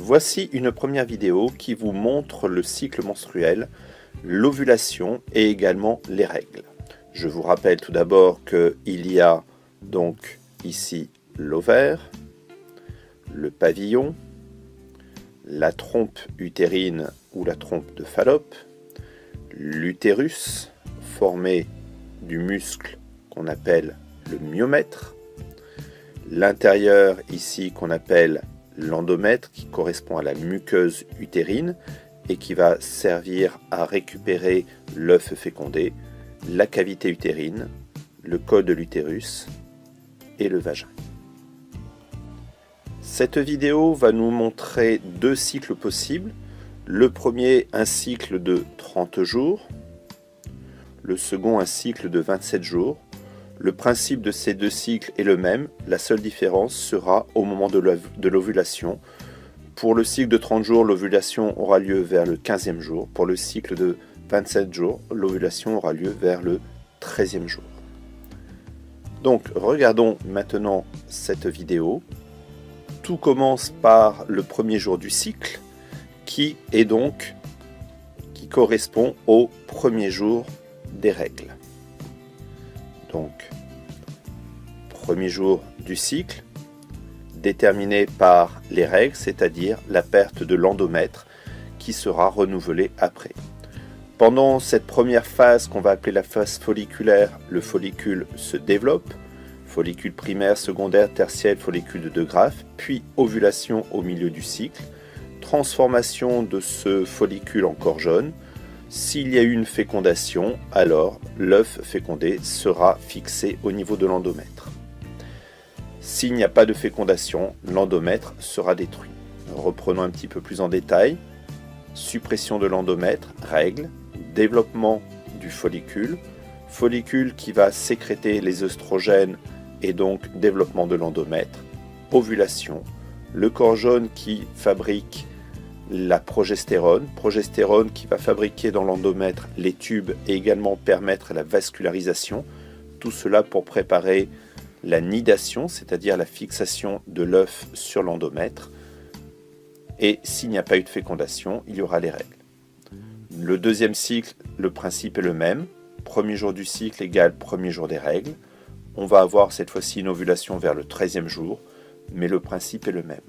Voici une première vidéo qui vous montre le cycle menstruel, l'ovulation et également les règles. Je vous rappelle tout d'abord qu'il y a donc ici l'ovaire, le pavillon, la trompe utérine ou la trompe de Fallope, l'utérus formé du muscle qu'on appelle le myomètre, l'intérieur ici qu'on appelle l'endomètre qui correspond à la muqueuse utérine et qui va servir à récupérer l'œuf fécondé, la cavité utérine, le col de l'utérus et le vagin. Cette vidéo va nous montrer deux cycles possibles. Le premier, un cycle de 30 jours. Le second, un cycle de 27 jours. Le principe de ces deux cycles est le même. La seule différence sera au moment de l'ovulation. Pour le cycle de 30 jours, l'ovulation aura lieu vers le 15e jour. Pour le cycle de 27 jours, l'ovulation aura lieu vers le 13e jour. Donc, regardons maintenant cette vidéo. Tout commence par le premier jour du cycle, qui correspond au premier jour des règles. Donc, premier jour du cycle, déterminé par les règles, c'est-à-dire la perte de l'endomètre, qui sera renouvelée après. Pendant cette première phase qu'on va appeler la phase folliculaire, le follicule se développe, follicule primaire, secondaire, tertiaire, follicule de Graaff, puis ovulation au milieu du cycle, transformation de ce follicule en corps jaune. S'il y a eu une fécondation, alors l'œuf fécondé sera fixé au niveau de l'endomètre. S'il n'y a pas de fécondation, l'endomètre sera détruit. Reprenons un petit peu plus en détail. Suppression de l'endomètre, règle, développement du follicule, follicule qui va sécréter les œstrogènes et donc développement de l'endomètre, ovulation, le corps jaune qui fabrique la progestérone qui va fabriquer dans l'endomètre les tubes et également permettre la vascularisation, tout cela pour préparer la nidation, c'est-à-dire la fixation de l'œuf sur l'endomètre, et s'il n'y a pas eu de fécondation, il y aura les règles. Le deuxième cycle, le principe est le même, premier jour du cycle égale premier jour des règles. On va avoir cette fois-ci une ovulation vers le 13e jour, mais le principe est le même.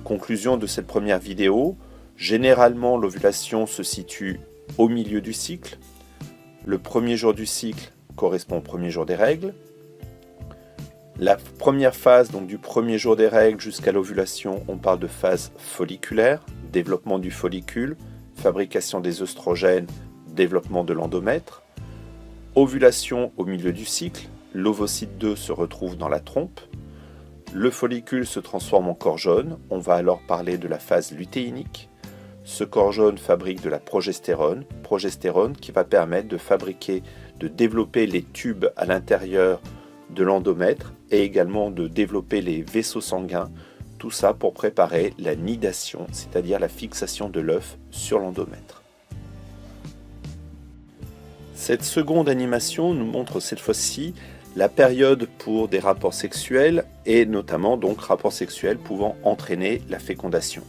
Conclusion de cette première vidéo, généralement l'ovulation se situe au milieu du cycle. Le premier jour du cycle correspond au premier jour des règles. La première phase, donc du premier jour des règles jusqu'à l'ovulation, on parle de phase folliculaire, développement du follicule, fabrication des œstrogènes, développement de l'endomètre. Ovulation au milieu du cycle, l'ovocyte 2 se retrouve dans la trompe. Le follicule se transforme en corps jaune, on va alors parler de la phase lutéinique. Ce corps jaune fabrique de la progestérone qui va permettre de développer les tubes à l'intérieur de l'endomètre et également de développer les vaisseaux sanguins, tout ça pour préparer la nidation, c'est-à-dire la fixation de l'œuf sur l'endomètre. Cette seconde animation nous montre cette fois-ci la période pour des rapports sexuels et notamment donc rapports sexuels pouvant entraîner la fécondation.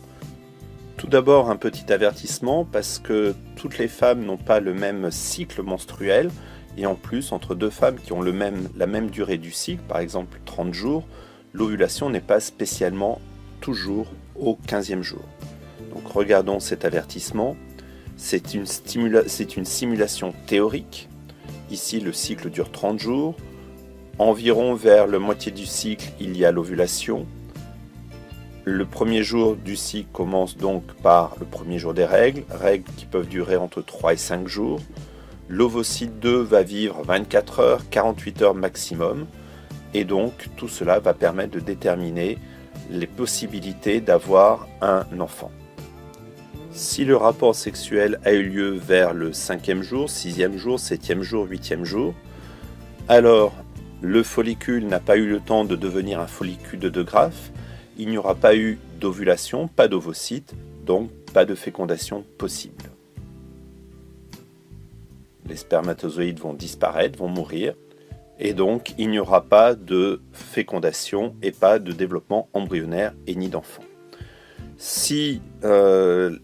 Tout d'abord un petit avertissement parce que toutes les femmes n'ont pas le même cycle menstruel et en plus entre deux femmes qui ont la même durée du cycle, par exemple 30 jours, l'ovulation n'est pas spécialement toujours au 15e jour. Donc regardons cet avertissement. C'est une simulation théorique. Ici, le cycle dure 30 jours. Environ vers la moitié du cycle, il y a l'ovulation. Le premier jour du cycle commence donc par le premier jour des règles qui peuvent durer entre 3 et 5 jours. L'ovocyte 2 va vivre 24 heures, 48 heures maximum. Et donc, tout cela va permettre de déterminer les possibilités d'avoir un enfant. Si le rapport sexuel a eu lieu vers le 5e jour, 6e jour, 7e jour, 8e jour, alors le follicule n'a pas eu le temps de devenir un follicule de Graaff, il n'y aura pas eu d'ovulation, pas d'ovocyte, donc pas de fécondation possible. Les spermatozoïdes vont disparaître, vont mourir, et donc il n'y aura pas de fécondation et pas de développement embryonnaire et ni d'enfant. Si le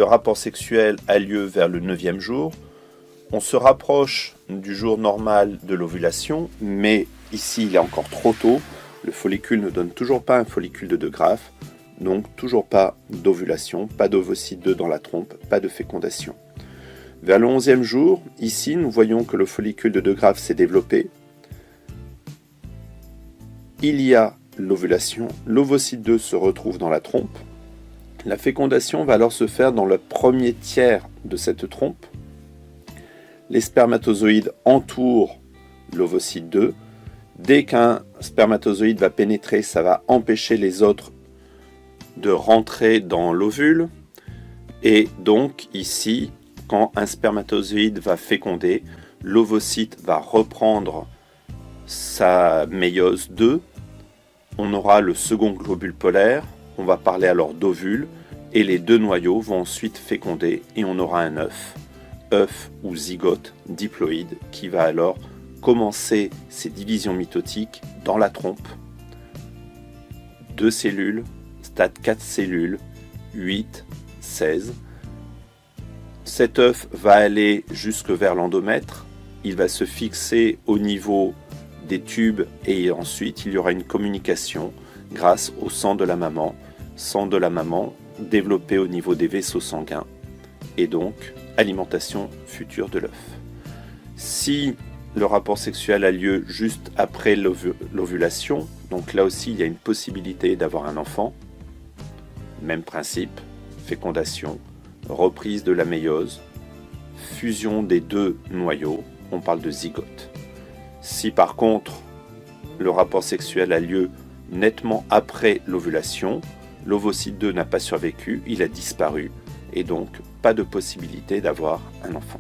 rapport sexuel a lieu vers le 9e jour, on se rapproche du jour normal de l'ovulation, mais ici il est encore trop tôt. Le follicule ne donne toujours pas un follicule de 2 graphes, donc toujours pas d'ovulation, pas d'ovocyte 2 dans la trompe, pas de fécondation. Vers le 11e jour, ici nous voyons que le follicule de 2 graphes s'est développé. Il y a l'ovulation, l'ovocyte 2 se retrouve dans la trompe. La fécondation va alors se faire dans le premier tiers de cette trompe. Les spermatozoïdes entourent l'ovocyte 2. Dès qu'un spermatozoïde va pénétrer, ça va empêcher les autres de rentrer dans l'ovule. Et donc ici, quand un spermatozoïde va féconder, l'ovocyte va reprendre sa méiose 2. On aura le second globule polaire. On va parler alors d'ovule. Et les 2 noyaux vont ensuite féconder et on aura un œuf ou zygote diploïde qui va alors commencer ses divisions mitotiques dans la trompe. 2 cellules, stade 4 cellules, 8, 16. Cet œuf va aller jusque vers l'endomètre, il va se fixer au niveau des tubes et ensuite il y aura une communication grâce au sang de la maman développé au niveau des vaisseaux sanguins et donc alimentation future de l'œuf. Si le rapport sexuel a lieu juste après l'ovulation, donc là aussi il y a une possibilité d'avoir un enfant. Même principe, fécondation, reprise de la méiose, fusion des 2 noyaux, on parle de zygote. Si par contre le rapport sexuel a lieu nettement après l'ovulation, l'ovocyte 2 n'a pas survécu, il a disparu et donc pas de possibilité d'avoir un enfant.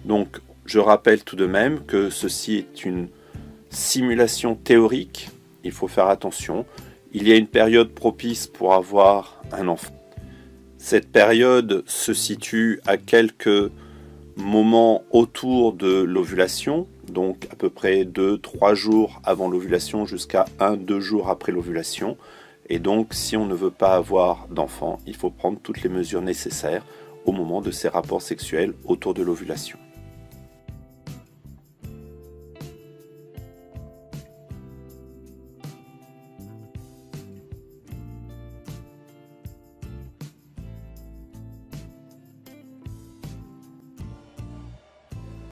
Donc je rappelle tout de même que ceci est une simulation théorique, il faut faire attention. Il y a une période propice pour avoir un enfant. Cette période se situe à quelques moments autour de l'ovulation, donc à peu près 2-3 jours avant l'ovulation jusqu'à 1-2 jours après l'ovulation. Et donc si on ne veut pas avoir d'enfant, il faut prendre toutes les mesures nécessaires au moment de ces rapports sexuels autour de l'ovulation.